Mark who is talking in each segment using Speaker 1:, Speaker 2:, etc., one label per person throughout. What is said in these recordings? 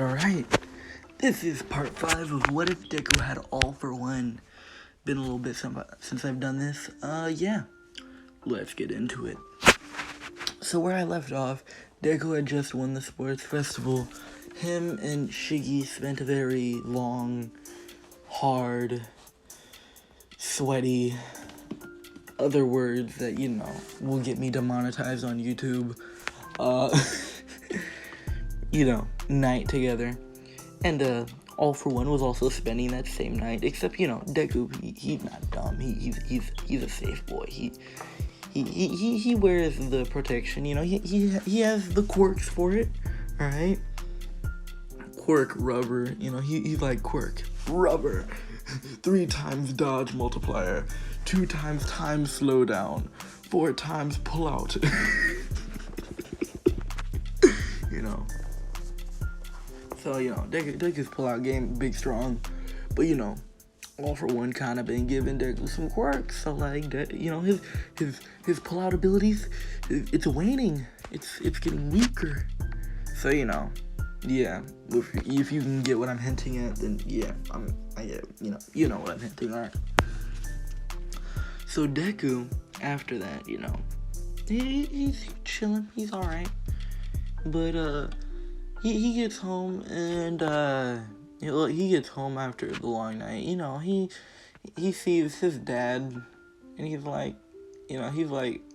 Speaker 1: Alright. This is part 5 of What If Deku Had All for One. Been a little bit since I've done this. Yeah. Let's get into it. So where I left off, Deku had just won the sports festival. Him and Shiggy spent a very long, hard, sweaty, other words that, will get me demonetized on YouTube. Night together. And, All for One was also spending that same night, except, Deku, he's not dumb. He's a safe boy. He wears the protection, he has the quirks for it, alright? Quirk rubber, he's like quirk rubber. 3 times dodge multiplier, 2 times time slowdown, 4 times pull out. So, Deku's pull-out game, big, strong. But, All for One kind of been giving Deku some quirks. So, his pull-out abilities, it's waning. It's getting weaker. So, yeah. If you can get what I'm hinting at, then, yeah. I get, you know what I'm hinting at. So, Deku, after that, he's chilling. He's alright. But, He gets home and, he gets home after the long night, he sees his dad, and he's like,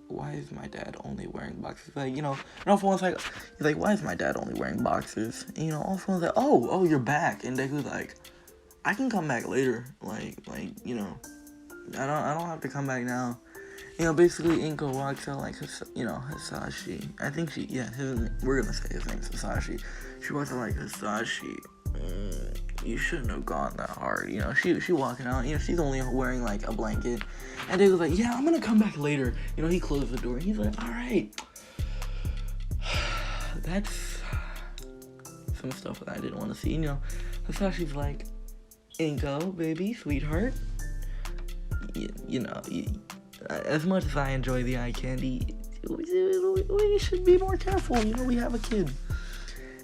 Speaker 1: why is my dad only wearing boxers? Like, and All for One's like, he's like, why is my dad only wearing boxers? And, All for One's like, oh, you're back, and Deku's like, I can come back later, I don't have to come back now. Basically, Inko walks out like, Hisashi. I think we're gonna say his name's Hisashi. She walks out like, Hisashi, you shouldn't have gone that hard. She walking out, she's only wearing like a blanket. And they was like, yeah, I'm gonna come back later. He closed the door and he's like, alright. That's some stuff that I didn't want to see. Hisashi's like, Inko, baby, sweetheart. As much as I enjoy the eye candy, we should be more careful. We have a kid.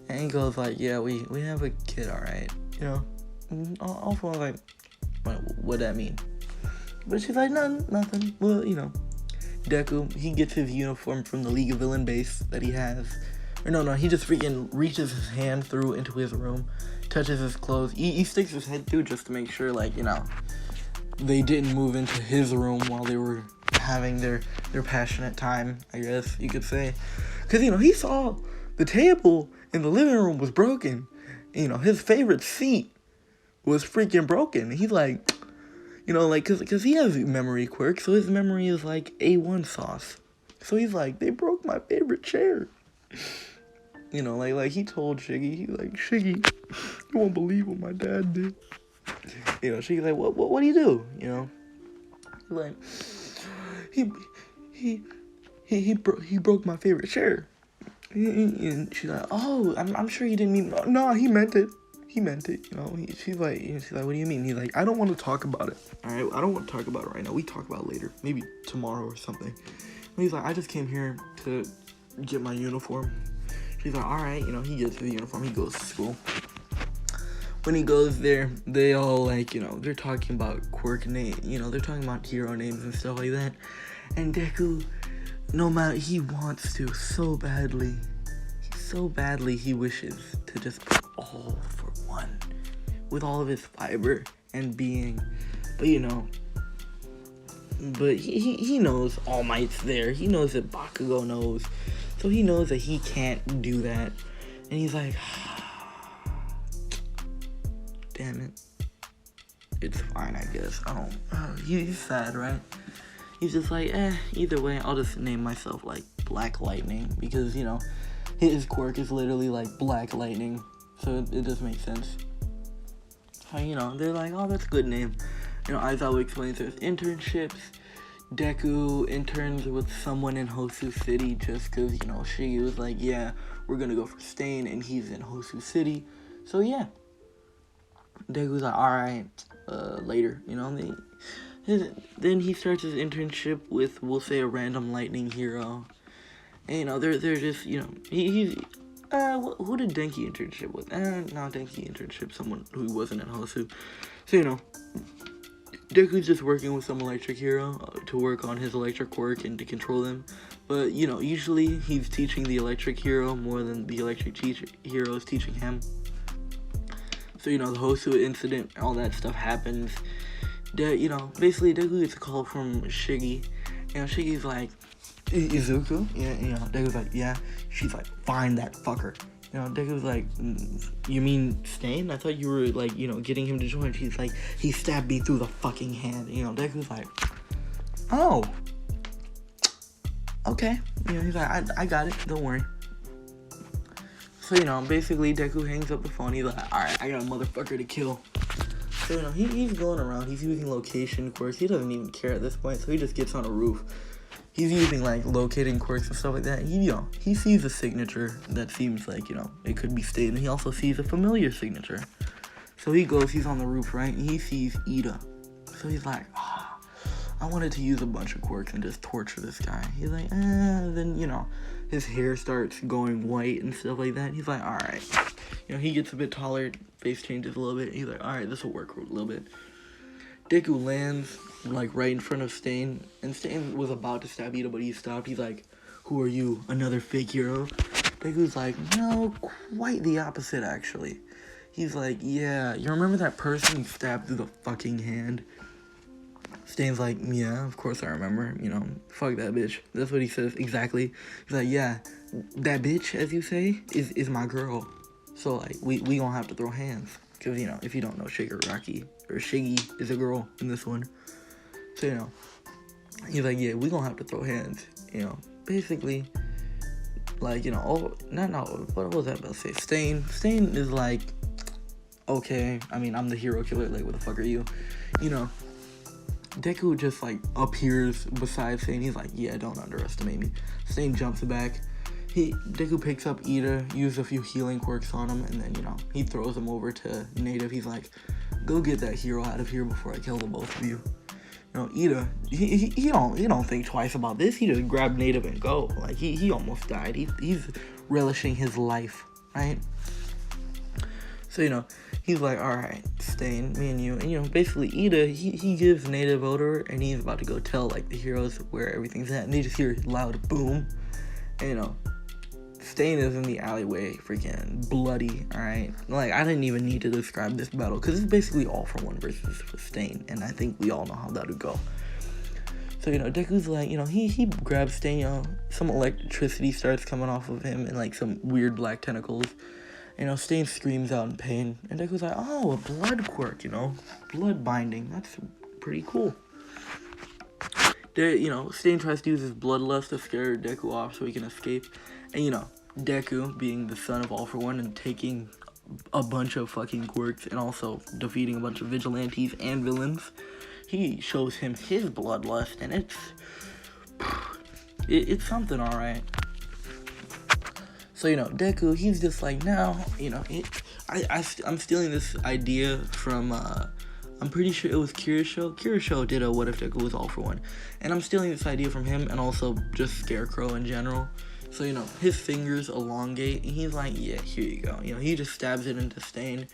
Speaker 1: And Inko's like, yeah, we have a kid, alright. All for like, what that mean? But she's like, nothing. Well, Deku, he gets his uniform from the League of Villain base that he has. Or no, he just freaking reaches his hand through into his room, touches his clothes. He sticks his head through just to make sure, they didn't move into his room while they were having their passionate time, I guess you could say. Because, he saw the table in the living room was broken. His favorite seat was freaking broken. He's like, because he has memory quirks, so his memory is like A1 sauce. So he's like, they broke my favorite chair. Like he told Shiggy, he's like, Shiggy, you won't believe what my dad did. She's like, what do you do? Like, he broke my favorite chair. And she's like, oh, I'm sure he didn't mean. No, he meant it. She's like, what do you mean? He's like, I don't want to talk about it. All right, I don't want to talk about it right now. We talk about it later, maybe tomorrow or something. And he's like, I just came here to get my uniform. She's like, all right, he gets his uniform. He goes to school. When he goes there, they all, they're talking about quirk name, they're talking about hero names and stuff like that. And Deku, no matter, he wants to so badly, he wishes to just put All for One with all of his fiber and being. But, he knows All Might's there. He knows that Bakugo knows. So he knows that he can't do that. And he's like, damn it. It's fine, I guess. He's sad, right? He's just like, either way, I'll just name myself, Black Lightning. Because, his quirk is literally, Black Lightning. So it just makes sense. So, they're like, oh, that's a good name. Aizawa explains there's internships. Deku interns with someone in Hosu City just because, Shiggy was like, yeah, we're gonna go for Stain, and he's in Hosu City. So, yeah. Deku's like, alright, later, then he starts his internship with, we'll say, a random lightning hero. And, they're just, he's, who did Denki internship with? No, Denki internship someone who wasn't in Hosu. So, you know, Deku's just working with some electric hero to work on his electric quirk and to control them. But, you know, usually he's teaching the electric hero more than the electric hero is teaching him. So, you know, the Hosu incident, all that stuff happens. You know, basically Deku gets a call from Shiggy. You know, Shiggy's like, Izuku? Yeah, you know, Deku's like, yeah. She's like, find that fucker. You know, Deku's like, you mean Stain? I thought you were, like, you know, getting him to join. She's like, he stabbed me through the fucking hand. You know, Deku's like, oh. Okay. You know, he's like, I got it. Don't worry. So, you know, basically, Deku hangs up the phone. He's like, alright, I got a motherfucker to kill. So, you know, he's going around. He's using location quirks. He doesn't even care at this point, so he just gets on a roof. He's using, like, locating quirks and stuff like that. You know, he sees a signature that seems like, you know, it could be Stain. And he also sees a familiar signature. So he goes, he's on the roof, right? And he sees Ida. So he's like, I wanted to use a bunch of quirks and just torture this guy. He's like, then, you know, his hair starts going white and stuff like that. He's like, alright. You know, he gets a bit taller, face changes a little bit. He's like, alright, this will work a little bit. Deku lands, like, right in front of Stain, and Stain was about to stab Ida, but he stopped. He's like, who are you, another fake hero? Deku's like, no, quite the opposite, actually. He's like, yeah, you remember that person you stabbed through the fucking hand? Stain's like, yeah, of course I remember, you know, fuck that bitch. That's what he says, exactly. He's like, yeah, that bitch, as you say, is my girl. So, like, we gonna have to throw hands. Because, you know, if you don't know, Shigaraki, or Shiggy, is a girl in this one. So, you know, he's like, yeah, we gonna have to throw hands. You know, basically, like, you know, what was that about to say? Stain is like, okay, I mean, I'm the hero killer, like, what the fuck are you? You know, Deku just, like, appears beside Stain. He's like, yeah, don't underestimate me. Stain jumps back. Deku picks up Ida, uses a few healing quirks on him, and then, you know, he throws him over to Native. He's like, go get that hero out of here before I kill the both of you. You know, Ida, he don't think twice about this. He just grabbed Native and go. Like, he almost died. He's relishing his life, right? So, you know, he's like, alright, Stain, me and you. And, you know, basically, Ida, he gives Native over, and he's about to go tell, like, the heroes where everything's at. And they just hear a loud boom. And, you know, Stain is in the alleyway, freaking bloody, alright? Like, I didn't even need to describe this battle, because it's basically all for one versus Stain, and I think we all know how that would go. So, you know, Deku's like, you know, he grabs Stain, you know, some electricity starts coming off of him, and, like, some weird black tentacles. You know, Stain screams out in pain, and Deku's like, oh, a blood quirk, you know, blood binding, that's pretty cool. You know, Stain tries to use his bloodlust to scare Deku off so he can escape. And, you know, Deku, being the son of All For One and taking a bunch of fucking quirks and also defeating a bunch of vigilantes and villains, he shows him his bloodlust, and it's something, alright. So, you know, Deku, he's just like, now, you know, I'm stealing this idea from, I'm pretty sure it was Kirisho. Kirisho did a What If Deku Was All For One. And I'm stealing this idea from him and also just Scarecrow in general. So, you know, his fingers elongate, and he's like, yeah, here you go. You know, he just stabs it into Stain.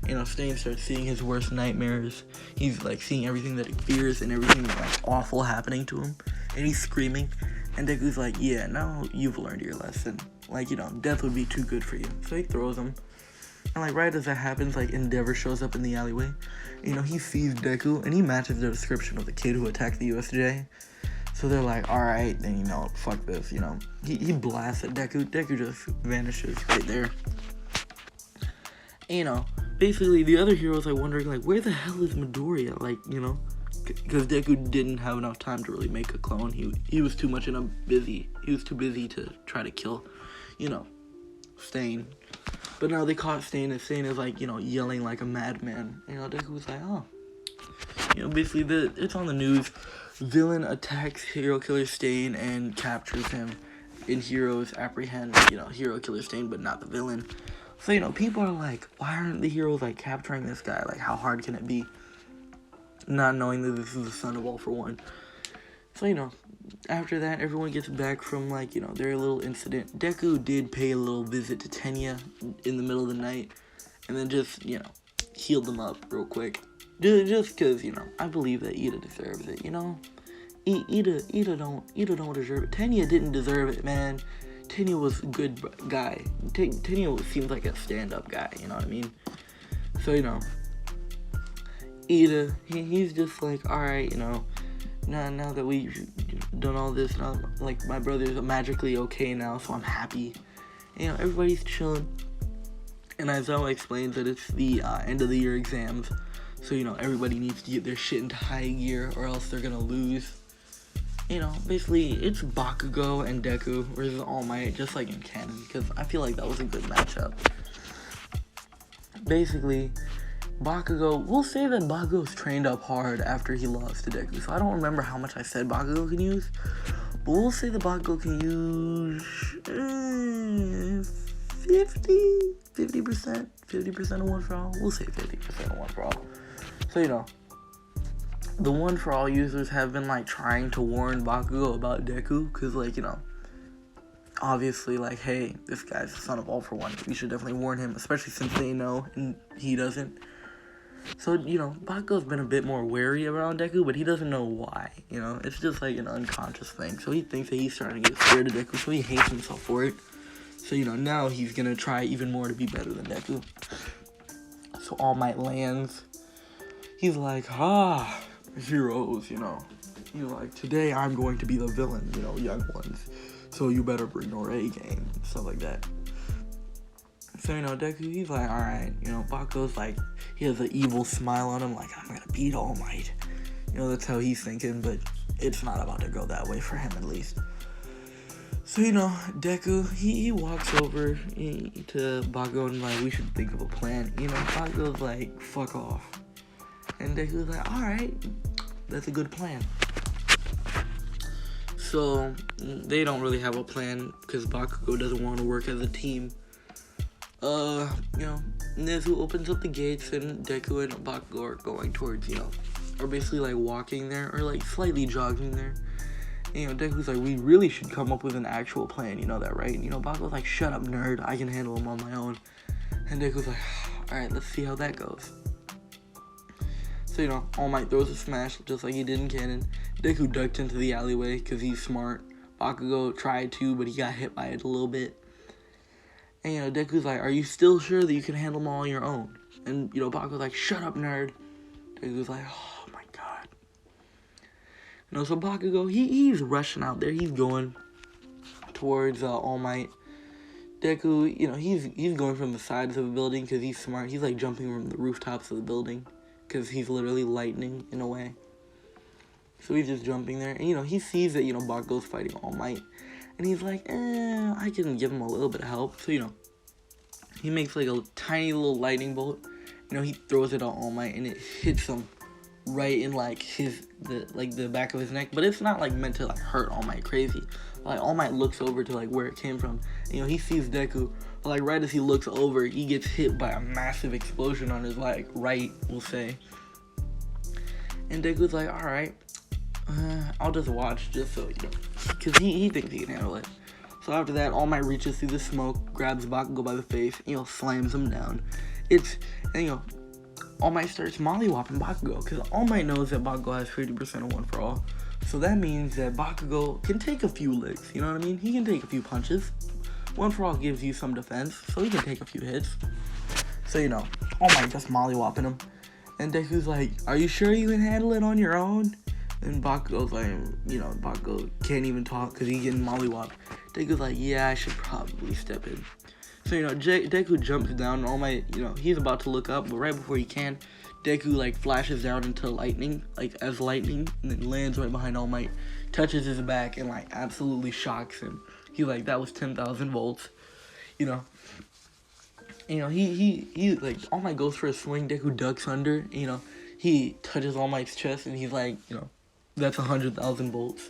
Speaker 1: You know, Stain starts seeing his worst nightmares. He's, like, seeing everything that he fears and everything, like, awful happening to him. And he's screaming. And Deku's like, yeah, now you've learned your lesson. Like, you know, death would be too good for you. So he throws him. And, like, right as that happens, like, Endeavor shows up in the alleyway. You know, he sees Deku, and he matches the description of the kid who attacked the USJ. So they're like, alright, then, you know, fuck this, you know. He blasts at Deku. Deku just vanishes right there. And, you know, basically, the other heroes are wondering, like, where the hell is Midoriya? Like, you know, because Deku didn't have enough time to really make a clone. He was too much he was too busy to try to kill, you know, Stain. But now they caught Stain, and Stain is, like, you know, yelling like a madman. You know, Deku was like, oh. You know, basically, it's on the news. Villain attacks Hero Killer Stain and captures him. And heroes apprehend, you know, Hero Killer Stain, but not the villain. So, you know, people are like, why aren't the heroes, like, capturing this guy? Like, how hard can it be? Not knowing that this is the son of All For One. So, after that, everyone gets back from, like, their little incident. Deku did pay a little visit to Tenya in the middle of the night, and then just, healed them up real quick. Just because, I believe that Ida deserves it, Ida don't deserve it. Tenya didn't deserve it, man. Tenya was a good guy. Tenya seems like a stand-up guy, you know what I mean? So, Ida, he's just like, alright, now that we've done all this, now, like, my brother's magically okay now, so I'm happy. Everybody's chilling. And Aizawa explains that it's the end of the year exams, so, everybody needs to get their shit into high gear or else they're gonna lose. Basically, it's Bakugo and Deku versus All Might, just like in canon, because I feel like that was a good matchup. Basically, we'll say that Bakugo's trained up hard after he lost to Deku, so I don't remember how much I said Bakugo can use, but we'll say that Bakugo can use 50% of One For All. We'll say 50% of One For All. So, the One For All users have been, like, trying to warn Bakugo about Deku, because, like, obviously, like, hey, this guy's the son of All For One. We should definitely warn him, especially since they know and he doesn't. So, Bakugo's been a bit more wary around Deku, but he doesn't know why, It's just, like, an unconscious thing. So he thinks that he's starting to get scared of Deku, so he hates himself for it. So, now he's gonna try even more to be better than Deku. So All Might lands. He's like, heroes, He's like, today I'm going to be the villain, young ones. So you better bring your A game, stuff like that. So, Deku, he's like, alright, Bakugo's like, he has an evil smile on him, like, I'm gonna beat All Might. That's how he's thinking, but it's not about to go that way for him, at least. So, Deku, he walks over to Bakugo and, like, we should think of a plan. Bakugo's like, fuck off. And Deku's like, alright, that's a good plan. So, they don't really have a plan, because Bakugo doesn't want to work as a team. Nezu opens up the gates, and Deku and Bakugo are going towards, or basically, like, walking there, or, like, slightly jogging there. And, Deku's like, we really should come up with an actual plan, you know that, right? And, Bakugo's like, shut up, nerd, I can handle him on my own. And Deku's like, alright, let's see how that goes. So, All Might throws a smash, just like he did in canon. Deku ducked into the alleyway, because he's smart. Bakugo tried to, but he got hit by it a little bit. And, Deku's like, are you still sure that you can handle them all on your own? And, Bakugo's like, shut up, nerd. Deku's like, oh my god. So Bakugo, he's rushing out there. He's going towards All Might. Deku, he's going from the sides of the building because he's smart. He's, like, jumping from the rooftops of the building because he's literally lightning in a way. So he's just jumping there. And, he sees that, Bakugo's fighting All Might. And he's like, I can give him a little bit of help. So, he makes, like, a tiny little lightning bolt. He throws it on All Might, and it hits him right in, like, the back of his neck. But it's not, like, meant to, like, hurt All Might crazy. Like, All Might looks over to, like, where it came from. And, he sees Deku. But, like, right as he looks over, he gets hit by a massive explosion on his, like, right, we'll say. And Deku's like, alright. I'll just watch, just so, because he thinks he can handle it. So after that, All Might reaches through the smoke, grabs Bakugo by the face, slams him down. All Might starts mollywopping Bakugo, because All Might knows that Bakugo has 50% of One For All. So that means that Bakugo can take a few licks, you know what I mean? He can take a few punches. One For All gives you some defense, so he can take a few hits. So, All Might just mollywopping him. And Deku's like, are you sure you can handle it on your own? And Bakugo's like, Bakugo can't even talk because he's getting mollywopped. Deku's like, yeah, I should probably step in. So, Deku jumps down, and All Might, he's about to look up, but right before he can, Deku, like, flashes down into lightning, like, as lightning, and then lands right behind All Might, touches his back, and, like, absolutely shocks him. He's like, that was 10,000 volts, he like, All Might goes for a swing, Deku ducks under, he touches All Might's chest, and he's like, that's 100,000 volts.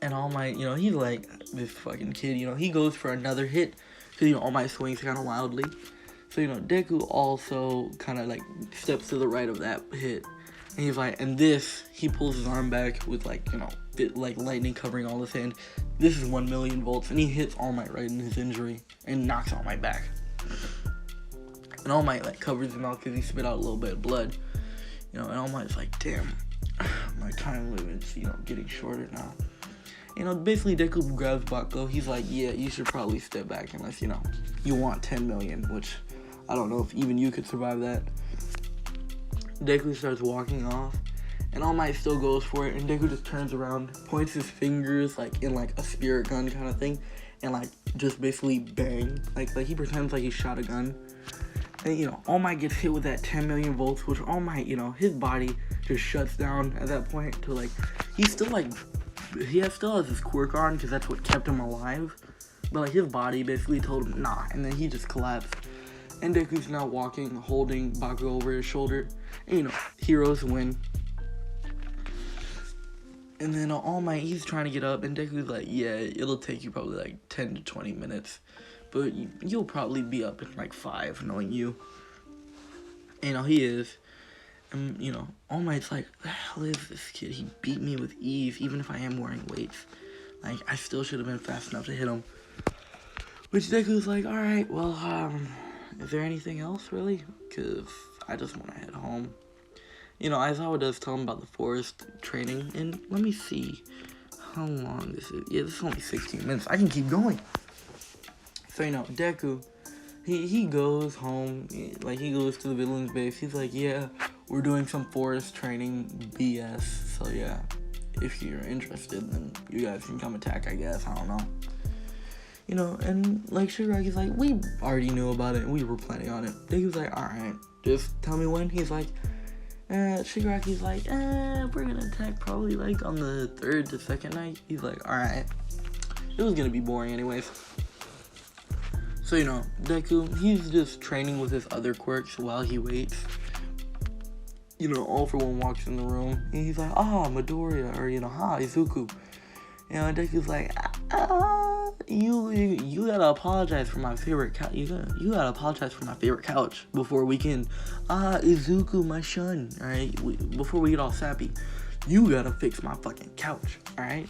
Speaker 1: And All Might, he's like, this fucking kid, he goes for another hit, because, All Might swings kind of wildly. So, Deku also kind of, like, steps to the right of that hit. And he's like, and this, he pulls his arm back with like, you know, like lightning covering all his hand. This is 1 million volts, and he hits All Might right in his injury and knocks All Might back. And All Might like covers him out because he spit out a little bit of blood, you know. And All Might's like, damn, my time limit's, you know, getting shorter now. You know, basically Deku grabs Bakugo. He's like, yeah, you should probably step back unless, you know, you want 10 million, which I don't know if even you could survive that. Deku starts walking off, and All Might still goes for it, and Deku just turns around, points his fingers like in like a spirit gun kind of thing, and like just basically bang, like he pretends like he shot a gun. And you know, All Might gets hit with that 10 million volts, which All Might, you know, his body just shuts down at that point to like, he's still like, still has his quirk on because that's what kept him alive, but like his body basically told him nah, and then he just collapsed. And Deku's now walking, holding Bakugo over his shoulder. And, you know, heroes win. And then All Might, he's trying to get up, and Deku's like, yeah, it'll take you probably like 10 to 20 minutes. But you'll probably be up in like 5, knowing you. And, you know, he is. And, you know, All Might's like, the hell is this kid? He beat me with ease, even if I am wearing weights. Like, I still should have been fast enough to hit him. Which Deku's like, alright, well, is there anything else, really? Because I just want to head home. You know, Aizawa does tell him about the forest training, and let me see how long this is. Yeah, this is only 16 minutes. I can keep going. So, you know, Deku, he goes home, like, he goes to the villain's base. He's like, yeah, we're doing some forest training BS, so yeah, if you're interested, then you guys can come attack, I guess, I don't know. You know, and like Shigaraki's like, we already knew about it and we were planning on it. Deku's like, alright, just tell me when. He's like, Shigaraki's like, we're gonna attack probably like on the 3rd to 2nd night. He's like, alright. It was gonna be boring anyways. So, you know, Deku, he's just training with his other quirks while he waits. You know, All For One walks in the room and he's like, Midoriya, or, you know, Izuku. You know, Deku's like, you gotta apologize for my favorite couch. You gotta apologize for my favorite couch before we can, Izuku, my son, alright? Before we get all sappy, you gotta fix my fucking couch, alright?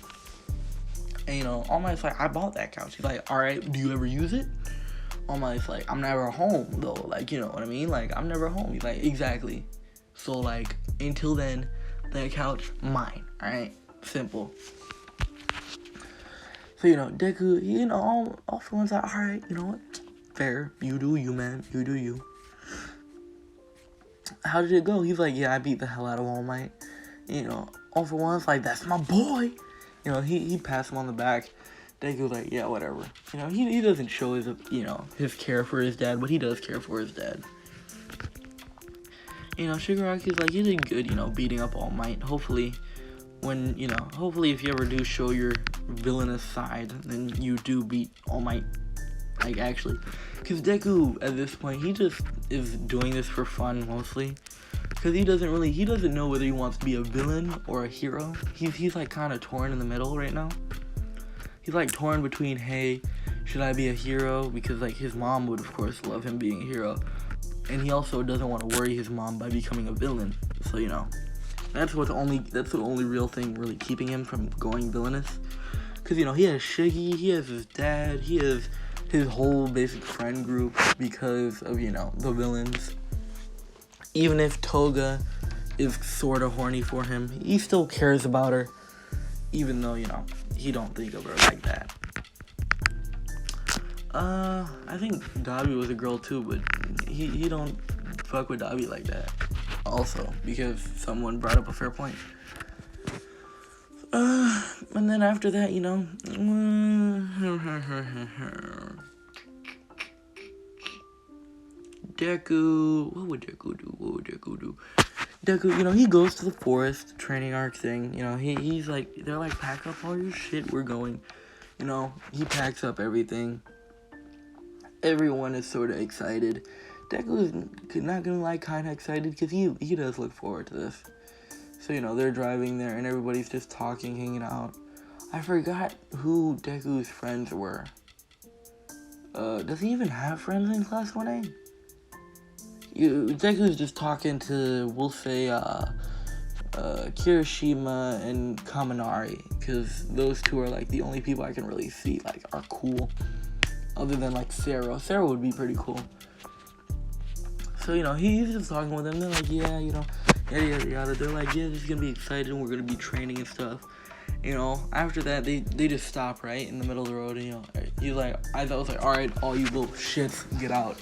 Speaker 1: And, you know, All Might's like, I bought that couch. He's like, alright, do you ever use it? All Might's like, I'm never home, though. Like, you know what I mean? Like, I'm never home. He's like, exactly. So, like, until then, that couch, mine, alright? Simple. So, you know, Deku, you know, all for one's like, alright, you know what? Fair. You do you, man. You do you. How did it go? He's like, yeah, I beat the hell out of All Might. You know, All For One's like, that's my boy. You know, he passed him on the back. Deku's like, yeah, whatever. You know, he doesn't show his, you know, his care for his dad, but he does care for his dad. You know, Shigaraki's like, you did good, you know, beating up All Might. Hopefully, if you ever do show your villainous side, then you do beat All Might. Like, actually. Because Deku, at this point, he just is doing this for fun, mostly. Because he doesn't know whether he wants to be a villain or a hero. He's like, kind of torn in the middle right now. He's, like, torn between, hey, should I be a hero? Because, like, his mom would, of course, love him being a hero. And he also doesn't want to worry his mom by becoming a villain. So, you know, that's the only real thing really keeping him from going villainous. Because, you know, he has Shiggy, he has his dad, he has his whole basic friend group because of, you know, the villains. Even if Toga is sort of horny for him, he still cares about her. Even though, you know, he don't think of her like that. I think Dabi was a girl too, but he don't fuck with Dabi like that. Also, because someone brought up a fair point. And then after that, you know, Deku, what would Deku do? Deku, you know, he goes to the forest training arc thing. You know, he's like, they're like, pack up all your shit, we're going. You know, he packs up everything. Everyone is sort of excited. Deku is not gonna lie, kind of excited because he does look forward to this. So, you know, they're driving there and everybody's just talking, hanging out. I forgot who Deku's friends were. Does he even have friends in Class 1A? Deku's just talking to, we'll say, Kirishima and Kaminari, because those two are like the only people I can really see like are cool, other than like Sarah. Sarah would be pretty cool. So, you know, he's just talking with them. They're like, yeah, you know, yada yada yada. They're like, yeah, this is gonna be exciting. We're gonna be training and stuff. You know, after that, they just stop right in the middle of the road. And, you know, he's like, I was like, all right, all you little shits, get out.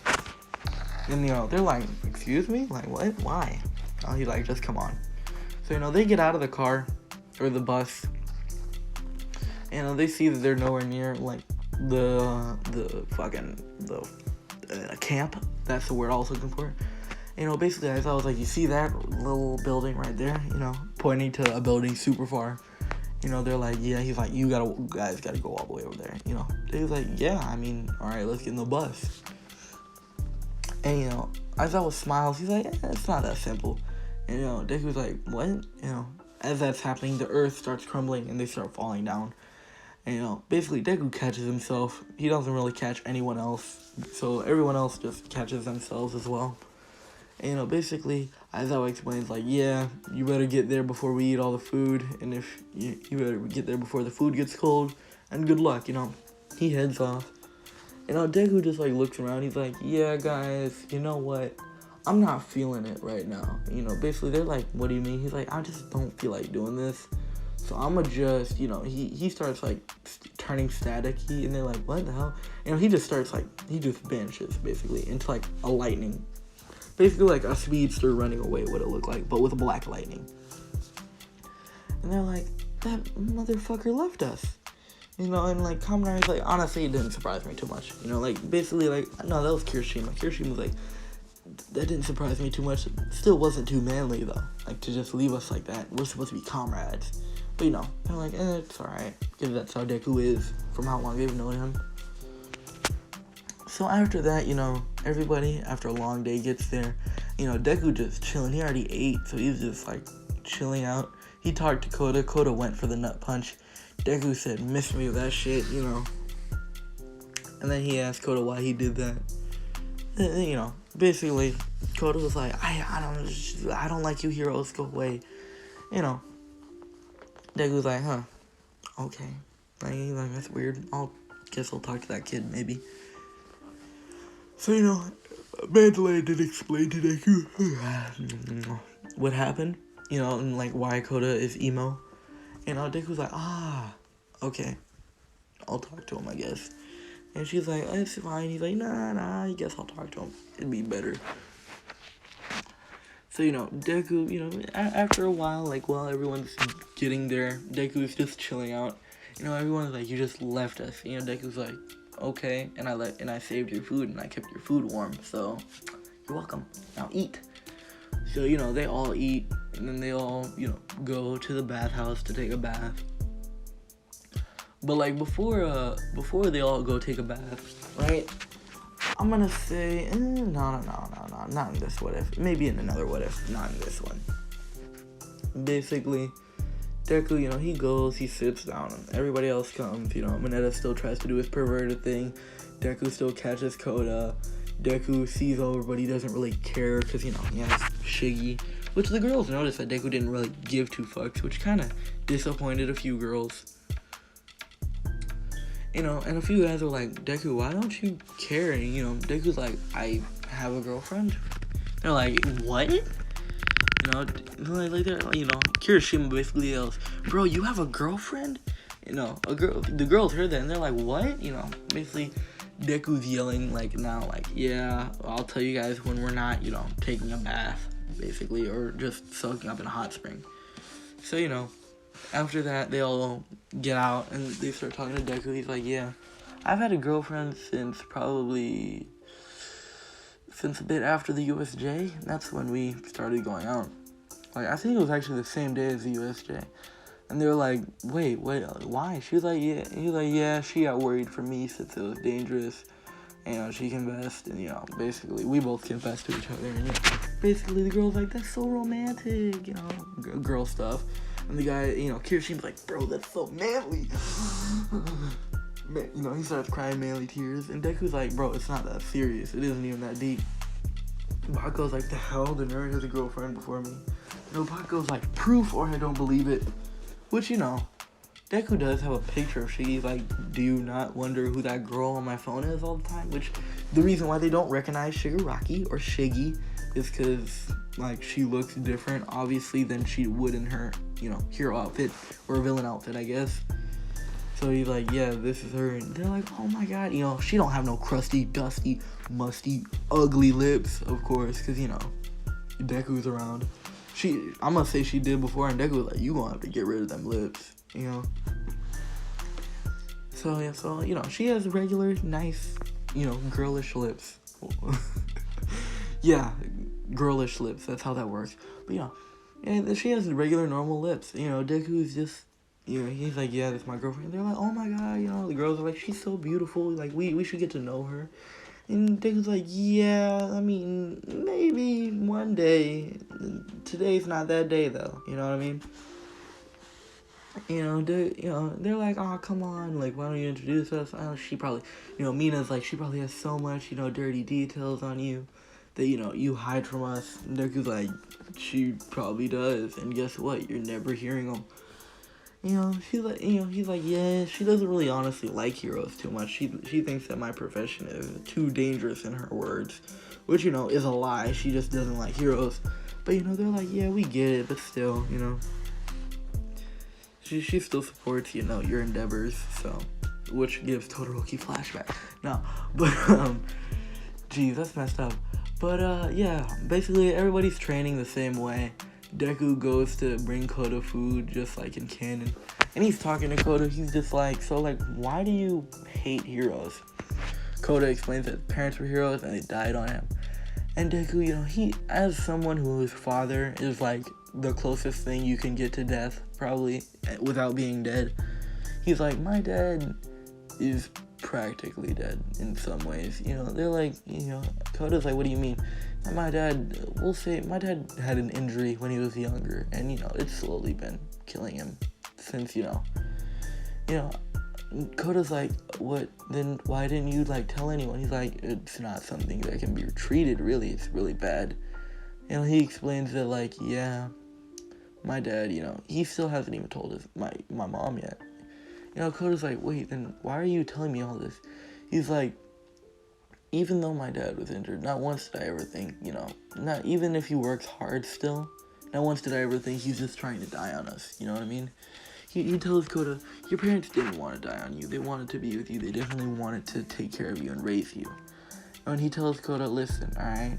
Speaker 1: And, you know, they're like, excuse me? Like, what? Why? Oh, he's like, just come on. So, you know, they get out of the car, or the bus. You know, they see that they're nowhere near, like, the camp. That's the word I was looking for. You know, basically, I was like, you see that little building right there? You know, pointing to a building super far. You know, they're like, yeah, he's like, you guys gotta go all the way over there, you know. He's like, yeah, I mean, alright, let's get in the bus. And, you know, as I was smiles, he's like, it's not that simple. And, you know, Deku's like, what? You know, as that's happening, the earth starts crumbling and they start falling down. And, you know, basically, Deku catches himself. He doesn't really catch anyone else. So everyone else just catches themselves as well. And, you know, basically, Aizawa explains, like, yeah, you better get there before we eat all the food, and if you better get there before the food gets cold, and good luck, you know. He heads off. You know, Deku just, like, looks around, he's like, yeah, guys, you know what, I'm not feeling it right now. You know, basically, they're like, what do you mean? He's like, I just don't feel like doing this, so I'ma just, you know, he starts, like, turning staticky, and they're like, what the hell? You know, he just starts, like, he just vanishes, basically, into, like, a lightning. Basically like a speedster running away, what it looked like, but with black lightning. And they're like, that motherfucker left us. You know, and like, Kaminari's like, honestly, it didn't surprise me too much. You know, like, basically, like, no, that was Kirishima. Kirishima was like, that didn't surprise me too much. It still wasn't too manly, though. Like, to just leave us like that. We're supposed to be comrades. But, you know, they're like, it's alright. Because that's how Deku is, from how long they've known him. So after that, you know, everybody, after a long day, gets there. You know, Deku just chilling. He already ate, so he's just, like, chilling out. He talked to Koda. Koda went for the nut punch. Deku said, miss me with that shit, you know. And then he asked Koda why he did that. And, you know, basically, Koda was like, I don't like you heroes, go away. You know, Deku was like, huh, okay. Like, that's weird. Guess I'll talk to that kid, maybe. So, you know, Mandalay did explain to Deku what happened, you know, and, like, why Koda is emo. And Deku's like, okay, I'll talk to him, I guess. And she's like, it's fine. He's like, nah, I guess I'll talk to him. It'd be better. So, you know, Deku, you know, after a while, like, while everyone's getting there, Deku's just chilling out. You know, everyone's like, you just left us. You know, Deku's like, okay, and I saved your food, and I kept your food warm, so you're welcome. Now eat. So, you know, they all eat, and then they all, you know, go to the bathhouse to take a bath. But, like, before they all go take a bath, right, I'm gonna say, no, not in this what if. Maybe in another what if, not in this one. Basically, Deku, you know, he goes, he sits down, and everybody else comes, you know, Mineta still tries to do his perverted thing, Deku still catches Koda, Deku sees over, but he doesn't really care, because, you know, he has Shiggy, which the girls noticed that Deku didn't really give two fucks, which kind of disappointed a few girls. You know, and a few guys were like, Deku, why don't you care? And, you know, Deku's like, I have a girlfriend. They're like, what? You know, like they're, you know, Kirishima basically yells, bro, you have a girlfriend? You know, the girls heard that, and they're like, what? You know, basically, Deku's yelling, like, now, like, yeah, I'll tell you guys when we're not, you know, taking a bath, basically, or just soaking up in a hot spring. So, you know, after that, they all get out, and they start talking to Deku. He's like, yeah, I've had a girlfriend since a bit after the USJ. That's when we started going out. Like, I think it was actually the same day as the USJ. And they were like, wait, why? She was like, yeah. He was like, yeah, she got worried for me since it was dangerous. And, you know, she confessed, and, you know, basically, we both confessed to each other. And, you know, basically, the girl's like, that's so romantic, you know, girl stuff. And the guy, you know, Kirishima's like, bro, that's so manly. Man, you know, he starts crying manly tears. And Deku's like, bro, it's not that serious. It isn't even that deep. Baku's like, the hell? The nerd has a girlfriend before me. No, Pot goes like, proof or I don't believe it. Which, you know, Deku does have a picture of Shiggy. Like, do you not wonder who that girl on my phone is all the time? Which, the reason why they don't recognize Shigaraki or Shiggy is because, like, she looks different, obviously, than she would in her, you know, hero outfit or villain outfit, I guess. So he's like, yeah, this is her. And they're like, oh my god, you know, she don't have no crusty, dusty, musty, ugly lips, of course, because, you know, Deku's around. I'm gonna say she did before, and Deku was like, you gonna have to get rid of them lips, you know? So, yeah, so, you know, she has regular, nice, you know, girlish lips. Yeah, girlish lips, that's how that works. But, you know, and she has regular, normal lips. You know, Deku's just, you know, he's like, yeah, that's my girlfriend. They're like, oh my god, you know, the girls are like, she's so beautiful, like, we should get to know her. And Deku's like, yeah, I mean, maybe one day. Today's not that day, though. You know what I mean? You know, they're like, oh, come on, like, why don't you introduce us? She probably, you know, Mina's like, she probably has so much, you know, dirty details on you that, you know, you hide from us. And Deku's like, she probably does. And guess what? You're never hearing them. You know, she's like, you know, he's like, yeah, she doesn't really honestly like heroes too much. She thinks that my profession is too dangerous in her words, which, you know, is a lie. She just doesn't like heroes. But, you know, they're like, yeah, we get it, but still, you know, she still supports, you know, your endeavors, so, which gives Todoroki flashback. No, but, geez, that's messed up. But, yeah, basically everybody's training the same way. Deku goes to bring Koda food, just like in canon. And he's talking to Koda. He's just like, so, like, why do you hate heroes? Koda explains that his parents were heroes and they died on him. And Deku, you know, he, as someone whose father is, like, the closest thing you can get to death, probably, without being dead. He's like, my dad is practically dead in some ways. You know, they're like, you know, Koda's like, what do you mean? My dad, we'll say, my dad had an injury when he was younger, and, you know, it's slowly been killing him since, you know, Koda's like, what, then why didn't you, like, tell anyone? He's like, it's not something that can be treated, really, it's really bad. You know, he explains that, like, yeah, my dad, you know, he still hasn't even told my mom yet. You know, Koda's like, wait, then why are you telling me all this? He's like, even though my dad was injured, not once did I ever think, you know, not even if he works hard still, not once did I ever think he's just trying to die on us, you know what I mean? He tells Koda, your parents didn't want to die on you, they wanted to be with you, they definitely wanted to take care of you and raise you. And he tells Koda, listen, alright,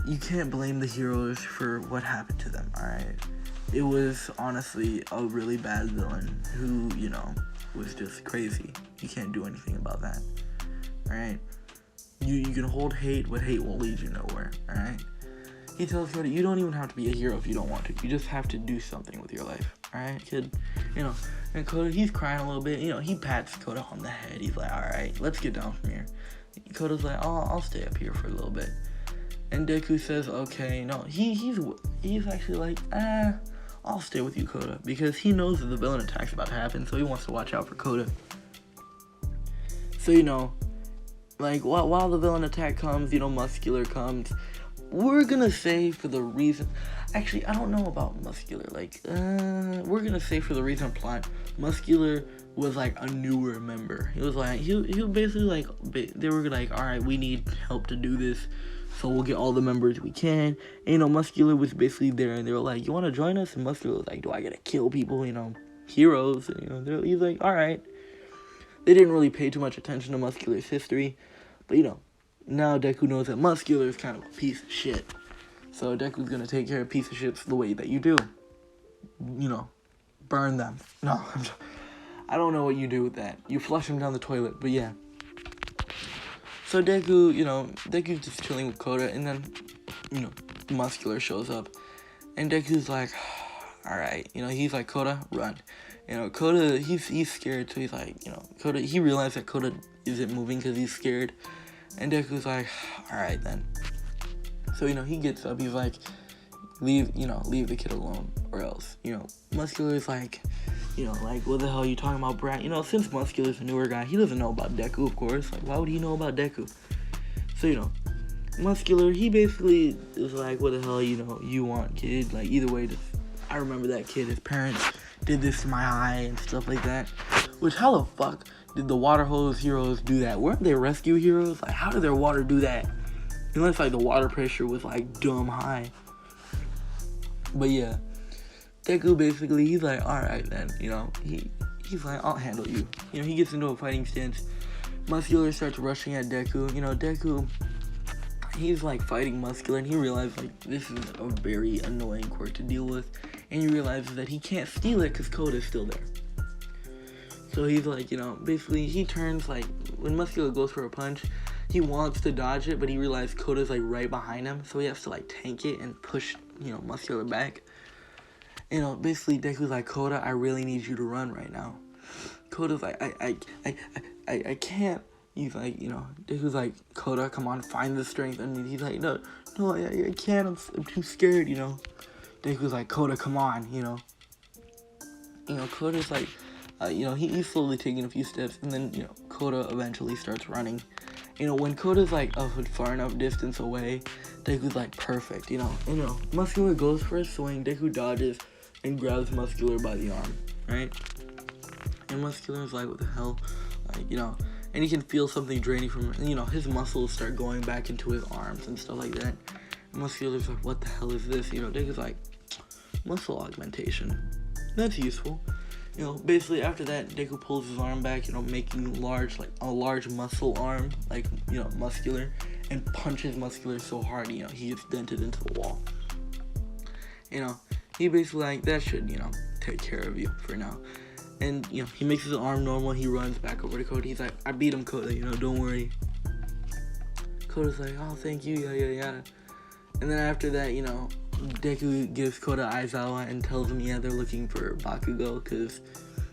Speaker 1: you can't blame the heroes for what happened to them, alright? It was honestly a really bad villain who, you know, was just crazy. You can't do anything about that, alright? You can hold hate, but hate will lead you nowhere, alright? He tells Koda, you don't even have to be a hero if you don't want to. You just have to do something with your life, alright, kid? You know, and Koda, he's crying a little bit. You know, he pats Koda on the head. He's like, alright, let's get down from here. Koda's like, oh, I'll stay up here for a little bit. And Deku says, okay, no, he's actually like, I'll stay with you, Koda, because he knows that the villain attack's about to happen, so he wants to watch out for Koda. So, you know, like, while the villain attack comes, you know, Muscular comes, we're gonna say for the reason, actually, I don't know about Muscular, like, we're gonna say for the reason plot, Muscular was, like, a newer member. He was, like, he basically, like, they were, like, alright, we need help to do this, so we'll get all the members we can. And, you know, Muscular was basically there, and they were like, you want to join us? And Muscular was like, do I gotta kill people, you know, heroes? And, you know, he's like, alright. They didn't really pay too much attention to Muscular's history, but, you know, now Deku knows that Muscular is kind of a piece of shit. So Deku's gonna take care of piece of shits the way that you do. You know, burn them. No, I don't know what you do with that. You flush them down the toilet, but yeah. So Deku, you know, Deku's just chilling with Koda, and then, you know, Muscular shows up, and Deku's like, alright, you know, he's like, Koda, run. You know, Koda, he's scared, so he's like, you know, Koda, he realized that Koda isn't moving because he's scared, and Deku's like, alright then. So, you know, he gets up, he's like, leave the kid alone, or else, you know, Muscular's like, you know, like, what the hell are you talking about, Brat? You know, since Muscular's a newer guy, he doesn't know about Deku, of course. Like, why would he know about Deku? So, you know, Muscular, he basically is like, what the hell, you want, kid? Like, either way, I remember that kid, his parents did this to my eye and stuff like that. Which, how the fuck did the water hose heroes do that? Weren't they rescue heroes? Like, how did their water do that? Unless, like, the water pressure was, like, dumb high. But, yeah. Deku, basically, he's like, alright, then, he's like, I'll handle you. He gets into a fighting stance. Muscular starts rushing at Deku. Deku, he's, like, fighting Muscular, and he realizes, like, this is a very annoying quirk to deal with. And he realizes that he can't steal it because Koda's still there. So he's like, basically, he turns, like, when Muscular goes for a punch, he wants to dodge it, but he realizes Koda's, like, right behind him, so he has to, like, tank it and push, Muscular back. Basically, Deku's like, Koda, I really need you to run right now. Koda's like, I can't. He's like, Deku's like, Koda, come on, find the strength. And he's like, no, I can't, I'm too scared, Deku's like, Koda, come on, Koda's like, he's slowly taking a few steps, and then, Koda eventually starts running. When Koda's, like, a far enough distance away, Deku's, like, perfect, Muscular goes for a swing, Deku dodges, and grabs Muscular by the arm, right? And Muscular's like, what the hell? Like, and he can feel something draining from, his muscles start going back into his arms and stuff like that. And Muscular's like, what the hell is this? Deku's like, muscle augmentation. That's useful. Basically after that, Deku pulls his arm back, making a large muscle arm, like, Muscular, and punches Muscular so hard, he gets dented into the wall. He basically like, that should, take care of you for now. And, he makes his arm normal, he runs back over to Koda. He's like, I beat him, Koda, don't worry. Koda's like, oh, thank you, yada. And then after that, Deku gives Koda Aizawa and tells him, they're looking for Bakugo, because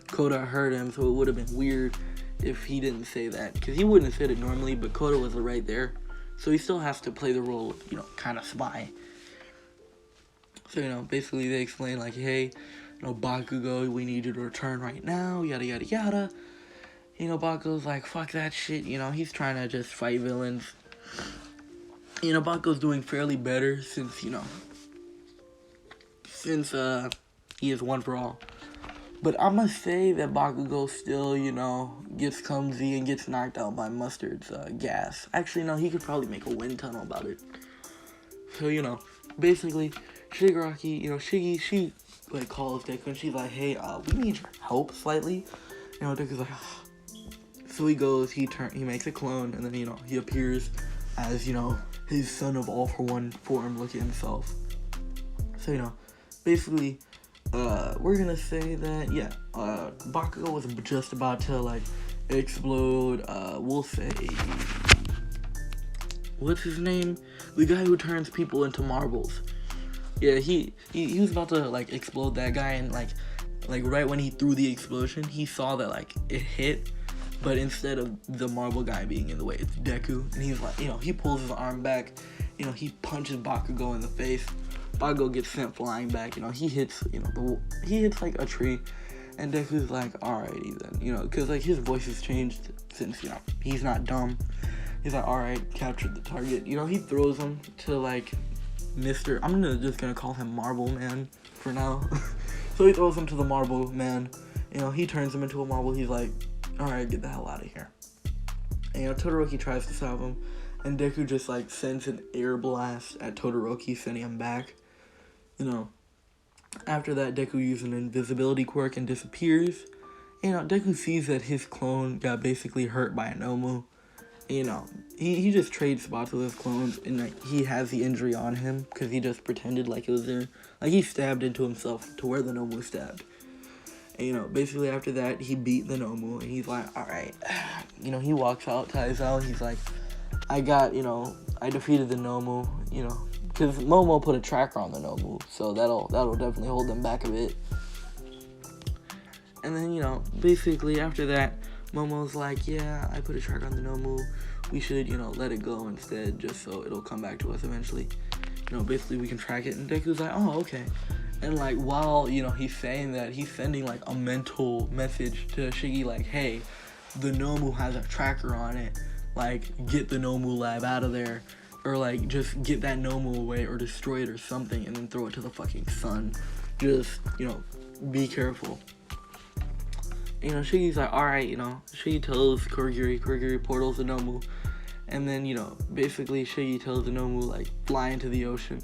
Speaker 1: Koda heard him, so it would have been weird if he didn't say that, because he wouldn't have said it normally, but Koda was right there, so he still has to play the role of, kind of spy. So, basically they explain, like, hey, Bakugo, we need you to return right now, yada, yada, yada. Bakugo's like, fuck that shit, he's trying to just fight villains. Bakugo's doing fairly better since he is one for all. But I must say that Bakugo still, gets clumsy and gets knocked out by Mustard's gas. Actually, no, he could probably make a wind tunnel about it. So, basically, Shigaraki, Shiggy, she, like, calls Deku and she's like, hey, we need your help slightly. Deku's like, oh. So he goes, he makes a clone, and then, he appears as, his son of all for one form, look at himself. So, basically, we're gonna say that, Bakugo was just about to, like, explode, we'll say, what's his name? The guy who turns people into marbles. Yeah, he was about to, like, explode that guy, and, like, right when he threw the explosion, he saw that, like, it hit, but instead of the marble guy being in the way, it's Deku, and he's like, he pulls his arm back, he punches Bakugo in the face. Bakugo gets sent flying back, he hits, he hits, like, a tree, and Deku's like, alrighty then, because, like, his voice has changed since, he's not dumb. He's like, alright, captured the target. He throws him to, like, I'm just gonna call him Marble Man for now. So he throws him to the Marble Man. He turns him into a marble. He's like, alright, get the hell out of here. And, Todoroki tries to stop him, and Deku just, like, sends an air blast at Todoroki, sending him back. After that, Deku uses an invisibility quirk and disappears. Deku sees that his clone got basically hurt by a Nomu. He just trades spots with his clones, and, like, he has the injury on him because he just pretended like it was there. Like, he stabbed into himself to where the Nomu stabbed. And, basically after that, he beat the Nomu, and he's like, alright. He walks out to Aizawa, he's like, I defeated the Nomu, because Momo put a tracker on the Nomu, so that'll definitely hold them back a bit. And then, basically after that, Momo's like, yeah, I put a tracker on the Nomu, we should, let it go instead, just so it'll come back to us eventually. Basically we can track it, and Deku's like, oh, okay. And, like, while, he's saying that, he's sending, like, a mental message to Shiggy, like, hey, the Nomu has a tracker on it, like, get the Nomu lab out of there. or like just get that Nomu away or destroy it or something and then throw it to the fucking sun. Just, you know, be careful. You know, Shiggy's like, alright, you know, Shiggy tells Kurogiri portals the Nomu, and then, you know, basically Shiggy tells the Nomu, like, fly into the ocean.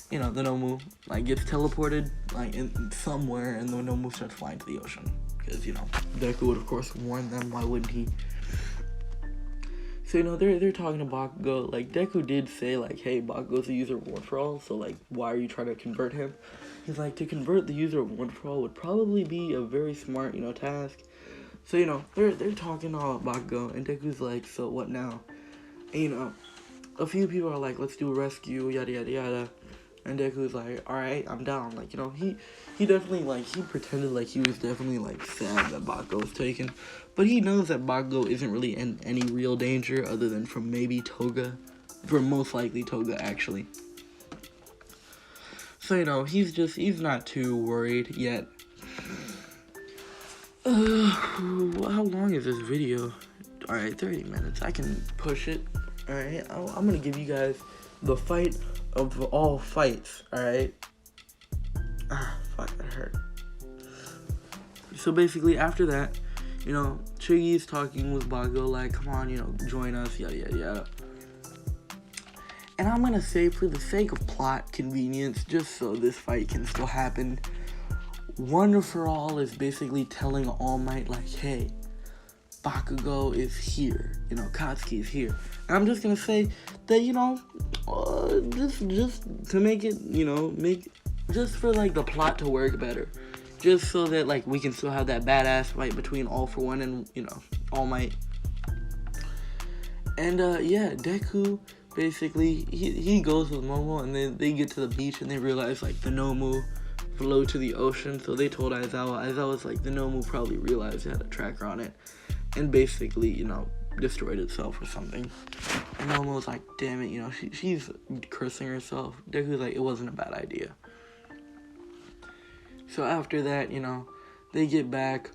Speaker 1: You know, the Nomu, like, gets teleported, like, in somewhere, and the Nomu starts flying to the ocean. Because, you know, Deku would, of course, warn them, why wouldn't he? So, you know, they're talking to Bakugo, like, Deku did say, like, hey, Bakugo's a user of One For All, so, like, why are you trying to convert him? He's like, to convert the user of One For All would probably be a very smart, you know, task. So, you know, they're talking all about Bakugo, and Deku's like, so what now? And, you know, a few people are like, let's do a rescue, yada, yada, yada. And Deku's like, alright, I'm down. Like, you know, he definitely, like, he pretended like he was definitely, like, sad that Bakugo was taken. But he knows that Bakugo isn't really in any real danger other than from maybe Toga. From most likely Toga, actually. So, you know, he's not too worried yet. How long is this video? Alright, 30 minutes. I can push it. Alright, I'm gonna give you guys the fight of all fights. Alright? Fuck, that hurt. So basically, after that, you know, Shiggy's talking with Bakugo, like, come on, you know, join us, yada, yada, yada. And I'm gonna say, for the sake of plot convenience, just so this fight can still happen, One For All is basically telling All Might, like, hey, Bakugo is here. You know, Katsuki is here. And I'm just gonna say that, you know, just to make it, you know, just for, like, the plot to work better. Just so that, like, we can still have that badass fight between All For One and, you know, All Might. And, yeah, Deku, basically, he goes with Momo, and then they get to the beach, and they realize, like, the Nomu flow to the ocean. So they told Aizawa's like, the Nomu probably realized it had a tracker on it, and basically, you know, destroyed itself or something. And Momo was like, damn it, you know, she's cursing herself. Deku's like, it wasn't a bad idea. So after that, you know, they get back.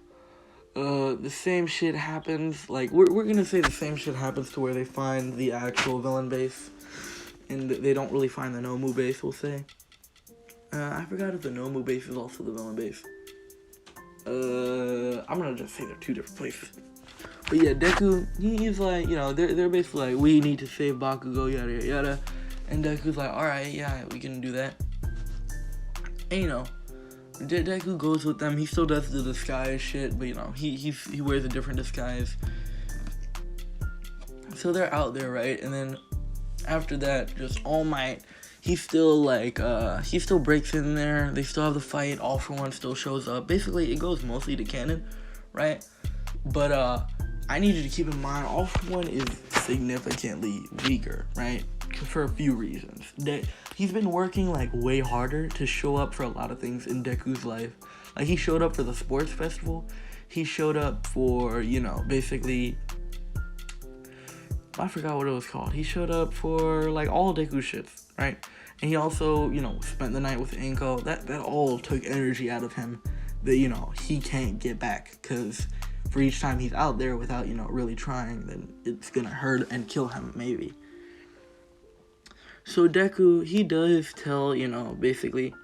Speaker 1: The same shit happens. Like, we're gonna say the same shit happens to where they find the actual villain base, and they don't really find the Nomu base, we'll say. I forgot if the Nomu base is also the villain base. I'm gonna just say they're two different places. But yeah, Deku, he's like, you know, they're basically like, we need to save Bakugo, yada, yada, yada. And Deku's like, alright, yeah, we can do that. And, you know, Deku goes with them. He still does the disguise shit, but, you know, he wears a different disguise. So they're out there, right? And then after that, just All Might, he still, like, he still breaks in there. They still have the fight. All For One still shows up. Basically, it goes mostly to canon, right? But, I need you to keep in mind, All For One is significantly weaker, right? For a few reasons. He's been working, like, way harder to show up for a lot of things in Deku's life. Like, he showed up for the sports festival. He showed up for, you know, basically, I forgot what it was called. He showed up for, like, all Deku shits, right? And he also, you know, spent the night with Anko. That all took energy out of him that, you know, he can't get back. Because for each time he's out there without, you know, really trying, then it's gonna hurt and kill him, maybe. So Deku, he does tell, you know, basically,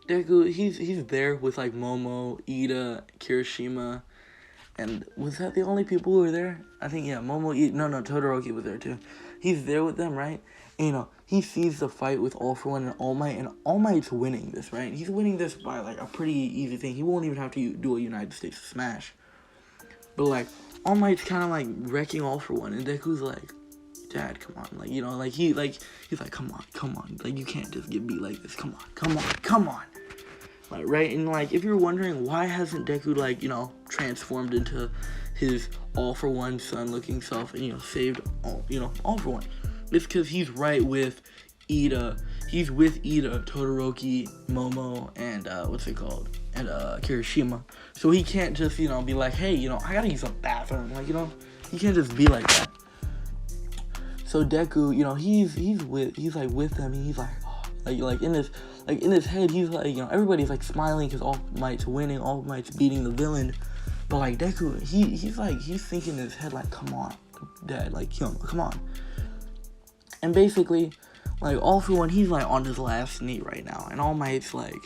Speaker 1: Deku, he's there with, like, Momo, Ida, Kirishima, and was that the only people who were there? I think, yeah, Momo, no, Todoroki was there too. He's there with them, right? And, you know, he sees the fight with All For One and All Might, and All Might's winning this, right? He's winning this by, like, a pretty easy thing. He won't even have to do a United States smash. But, like, All Might's kind of, like, wrecking All For One, and Deku's like, Dad, come on, like, you know, like, he's like, come on, like, you can't just get beat like this, come on, like, right, and, like, if you're wondering, why hasn't Deku, like, you know, transformed into his All For One son-looking self, and, you know, saved, All For One, it's because he's right with Ida, Todoroki, Momo, and, and, Kirishima, so he can't just, you know, be like, hey, you know, I gotta use a bathroom, like, you know, he can't just be like that. So Deku, you know, he's like with them, and he's like, oh, like in his head, he's like, you know, everybody's like smiling because All Might's winning, All Might's beating the villain, but like Deku, he's thinking in his head like, come on, Dad, like, you know, come on. And basically, like, All For One, he's, like, on his last knee right now. And All Might's like,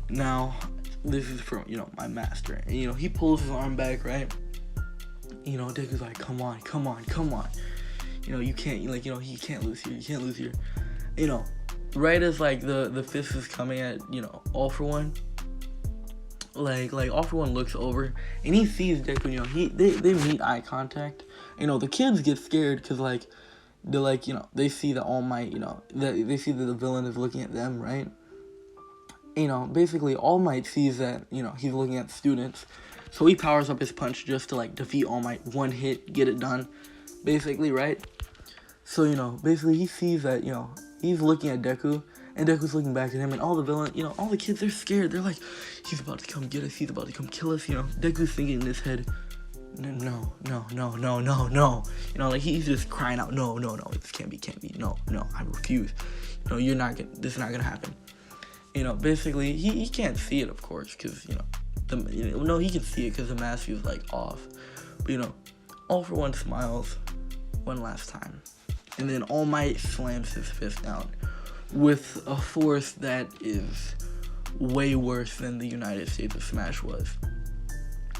Speaker 1: now, this is from, my master. And, he pulls his arm back, right? Deku's like, come on. You can't, he can't lose here. You can't lose here. Right as, like, the fist is coming at, All For One, like All For One looks over, and he sees Deku, they meet eye contact. The kids get scared, because, like, they're like, they see that All Might, they see that the villain is looking at them, right? Basically, All Might sees that, he's looking at students, so he powers up his punch just to, like, defeat All Might. One hit, get it done, basically, right? So, basically, he sees that, he's looking at Deku, and Deku's looking back at him, and all the villain, all the kids, they're scared. They're like, he's about to come get us, he's about to come kill us, Deku's thinking in his head, no. Like, he's just crying out, no, this can't be, no, I refuse. This is not gonna happen. Basically, he can't see it, of course, because, he can see it because the mask is, like, off. But, All For One smiles one last time. And then All Might slams his fist down with a force that is way worse than the United States of Smash was.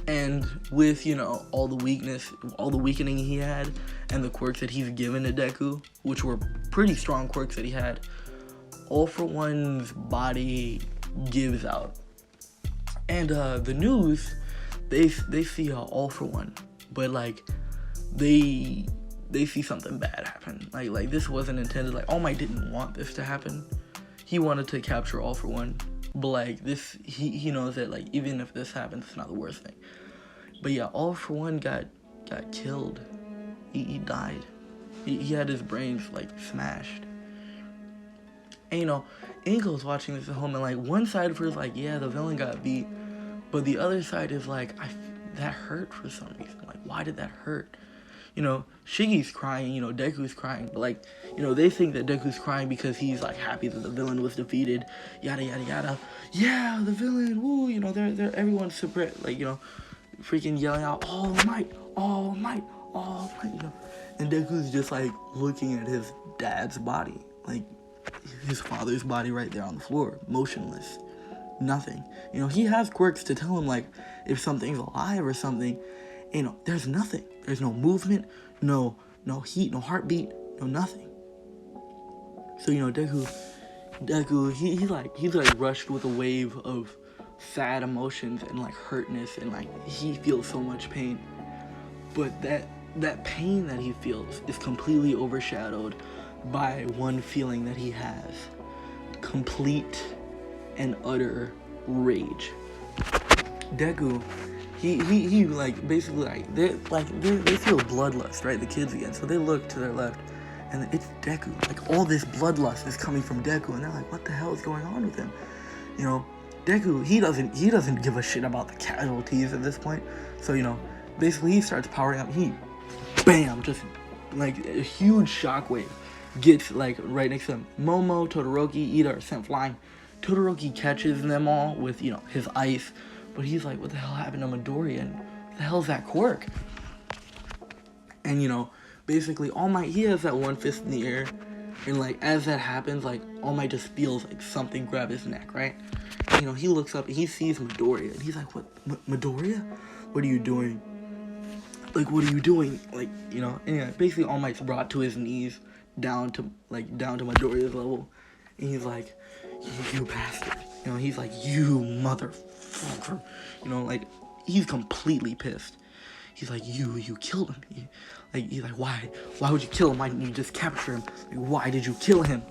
Speaker 1: And with, all the weakening he had, and the quirks that he's given to Deku, which were pretty strong quirks that he had, All For One's body gives out. And the news, they see All For One, but, like, they see something bad happen. Like this wasn't intended. Like, All Might didn't want this to happen. He wanted to capture All For One, but, like, this, he knows that, like, even if this happens, it's not the worst thing. But yeah, All For One got killed. He died. He had his brains, like, smashed. And Ingo's watching this at home, and, like, one side of her is like, yeah, the villain got beat, but the other side is like, that hurt for some reason. Like, why did that hurt? Shiggy's crying, Deku's crying, but, like, they think that Deku's crying because he's, like, happy that the villain was defeated, yada, yada, yada. Yeah, the villain, woo, they're everyone's super, like, freaking yelling out, All Might, and Deku's just, like, looking at his dad's body, like, his father's body right there on the floor, motionless, nothing. He has quirks to tell him, like, if something's alive or something. There's nothing. There's no movement, no heat, no heartbeat, no nothing. So, Deku, he's like rushed with a wave of sad emotions and, like, hurtness, and, like, he feels so much pain. But that pain that he feels is completely overshadowed by one feeling that he has: complete and utter rage. Deku, he like, basically, like, they feel bloodlust, right? The kids again. So they look to their left, and it's Deku. Like, all this bloodlust is coming from Deku, and they're like, what the hell is going on with him? Deku, he doesn't give a shit about the casualties at this point. So, basically, he starts powering up. Bam, just, like, a huge shockwave gets, like, right next to him. Momo, Todoroki, Ida are sent flying. Todoroki catches them all with, his ice. But he's like, what the hell happened to Midoriya? And what the hell's that quirk? And, basically, All Might, he has that one fist in the air. And, like, as that happens, like, All Might just feels like something grab his neck, right? And, he looks up and he sees Midoriya. And he's like, what, Midoriya? What are you doing? Like, what are you doing? Like, and basically All Might's brought to his knees, down to Midoriya's level. And he's like, you bastard. He's like, you motherfucker. Like, he's completely pissed. He's like, you killed him. He's like, why? Why would you kill him? Why didn't you just capture him? Like, why did you kill him?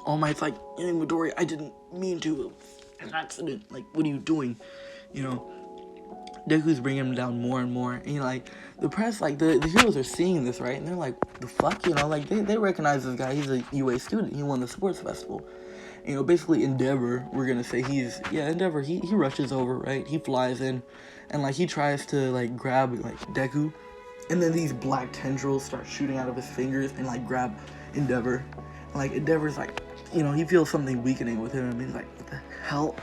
Speaker 1: All Might's like, Midoriya, I didn't mean to. It was an accident. Like, what are you doing? Deku's bringing him down more and more. And, like, the press, like, the heroes are seeing this, right? And they're like, the fuck? Like, they recognize this guy. He's a UA student. He won the sports festival. Basically Endeavor, we're gonna say Endeavor, he rushes over, right? He flies in, and, like, he tries to, like, grab, like, Deku, and then these black tendrils start shooting out of his fingers and, like, grab Endeavor. And, like, Endeavor's like, he feels something weakening with him, and he's like, what the hell?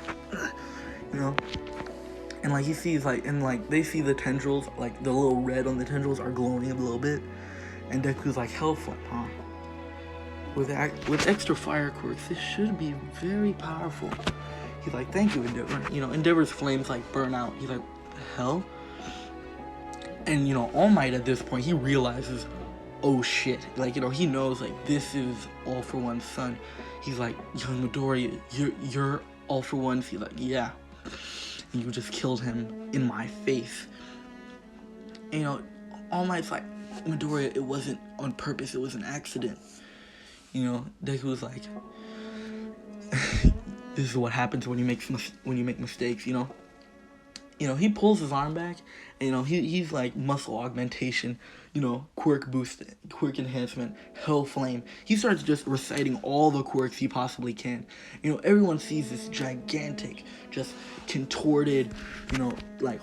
Speaker 1: And, like, he sees, like, and, like, they see the tendrils, like, the little red on the tendrils are glowing a little bit, and Deku's like, Hellflame, huh? with extra fire quirks, this should be very powerful. He's like, thank you, Endeavor. You know, Endeavor's flames like burn out. He's like, hell? And you know, All Might at this point, he realizes, oh shit. Like, you know, he knows like this is All For One's son. He's like, young Midoriya, you're All For One's. He's like, yeah. And you just killed him in my face. And, you know, All Might's like, Midoriya, it wasn't on purpose, it was an accident. You know, Deku was like, this is what happens when you make mistakes, you know. You know, he pulls his arm back, and, you know, he's like muscle augmentation, you know, quirk boost, quirk enhancement, hell flame. He starts just reciting all the quirks he possibly can. You know, everyone sees this gigantic, just contorted, you know, like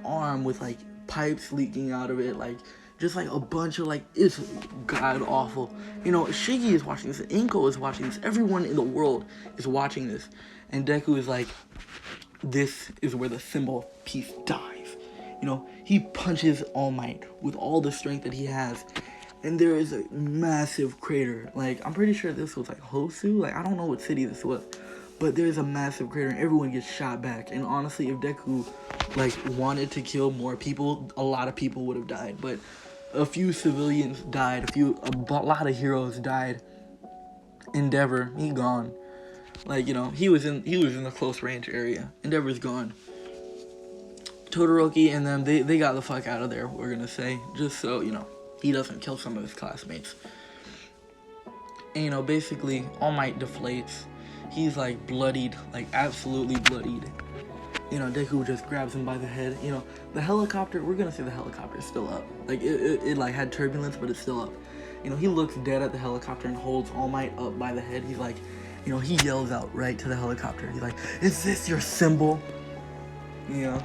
Speaker 1: arm with like pipes leaking out of it, like just like a bunch of like, it's god awful. You know, Shiggy is watching this, Inko is watching this, everyone in the world is watching this, and Deku is like, this is where the symbol piece dies. You know, he punches All Might with all the strength that he has, and there is a massive crater. Like, I'm pretty sure this was like Hosu. Like, I don't know what city this was, but there's a massive crater, and everyone gets shot back. And honestly, if Deku like wanted to kill more people, a lot of people would have died. But a few civilians died. A lot of heroes died. Endeavor, he gone. Like, you know, he was in the close range area. Endeavor's gone. Todoroki and them, they got the fuck out of there, we're gonna say. Just so, you know, he doesn't kill some of his classmates. And, you know, basically, All Might deflates. He's, like, bloodied. Like, absolutely bloodied. You know, Deku just grabs him by the head. You know, the helicopter, we're gonna say the helicopter is still up. Like, it like, had turbulence, but it's still up. You know, he looks dead at the helicopter and holds All Might up by the head. He's like, you know, he yells out right to the helicopter. He's like, is this your symbol? You know,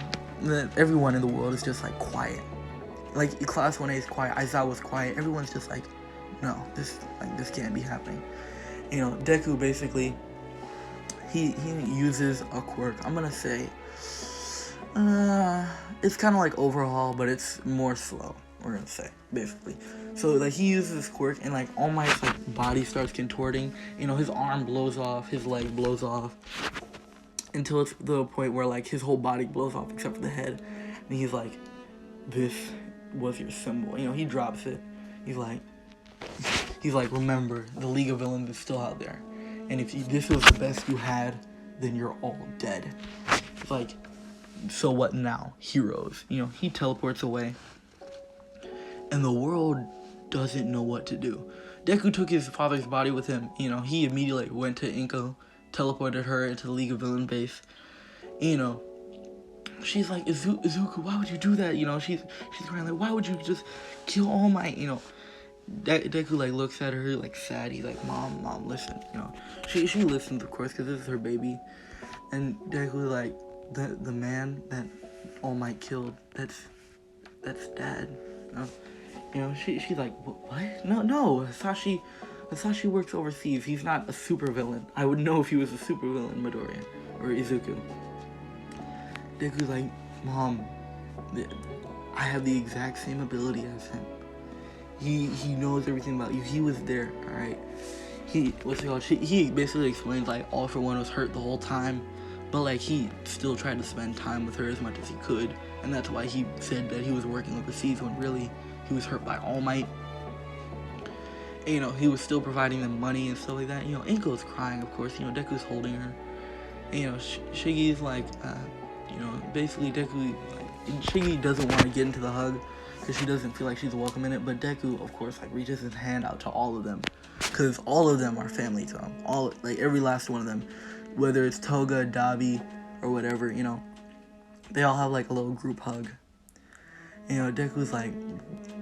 Speaker 1: everyone in the world is just like quiet. Like, Class 1A is quiet, Aizawa's quiet. Everyone's just like, no, this can't be happening. You know, Deku basically, he uses a quirk. I'm gonna say, it's kind of like Overhaul, but it's more slow, we're gonna say, basically. So, like, he uses this quirk, and, like, All Might's, like, body starts contorting. You know, his arm blows off, his leg blows off, until it's the point where, like, his whole body blows off except for the head. And he's like, this was your symbol. You know, he drops it. He's like, remember, the League of Villains is still out there. And if this was the best you had, then you're all dead. It's like, so what now? Heroes. You know, he teleports away. And the world doesn't know what to do. Deku took his father's body with him. You know, he immediately went to Inko, teleported her into the League of Villain base. You know, she's like, Izuku, why would you do that? You know, she's crying like, why would you just kill All Might? You know, Deku like looks at her like sad. He's like, mom, listen. You know, she listens, of course, because this is her baby. And Deku like, the man that All Might killed, that's dad. You know, she's like, what? No, Sashi works overseas. He's not a supervillain. I would know if he was a supervillain, Midoriya or Izuku. Deku's like, Mom, I have the exact same ability as him. He knows everything about you. He was there, alright? He basically explains, like, All For One was hurt the whole time, but, like, he still tried to spend time with her as much as he could, and that's why he said that he was working overseas when really he was hurt by All Might. And, you know, he was still providing them money and stuff like that. You know, Inko's crying, of course. You know, Deku's holding her. And, you know, Shiggy's like, you know, basically Deku, like, Shiggy doesn't want to get into the hug because she doesn't feel like she's welcome in it. But Deku, of course, like, reaches his hand out to all of them because all of them are family to him. All, like, every last one of them, whether it's Toga, Dabi, or whatever, you know, they all have, like, a little group hug. You know, Deku's like,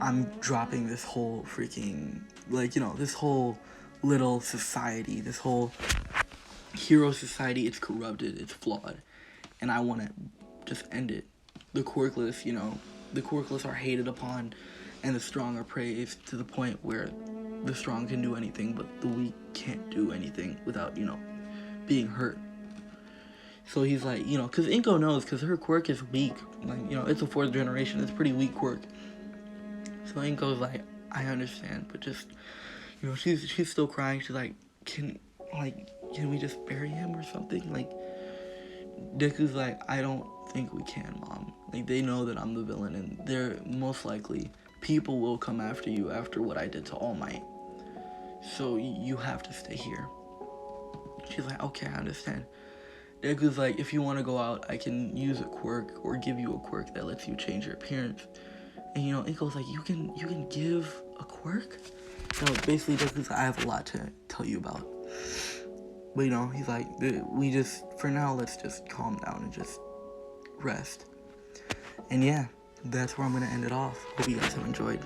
Speaker 1: I'm dropping this whole freaking, like, you know, this whole little society, this whole hero society, it's corrupted, it's flawed, and I want to just end it. The quirkless, you know, the quirkless are hated upon, and the strong are praised to the point where the strong can do anything, but the weak can't do anything without, you know, being hurt. So he's like, you know, because Inko knows, because her quirk is weak. Like, you know, it's a 4th generation. It's a pretty weak quirk. So Inko's like, I understand, but just, You know, she's still crying. She's like, can we just bury him or something? Like, Deku's like, I don't think we can, Mom. Like, they know that I'm the villain, and they're most likely people will come after you after what I did to All Might. So you have to stay here. She's like, okay, I understand. Deku's like, if you want to go out, I can use a quirk or give you a quirk that lets you change your appearance. And you know, Inko's like, you can give a quirk? So basically, Deku's like, I have a lot to tell you about. But you know, he's like, for now, let's just calm down and just rest. And yeah, that's where I'm gonna end it off. Hope you guys have enjoyed.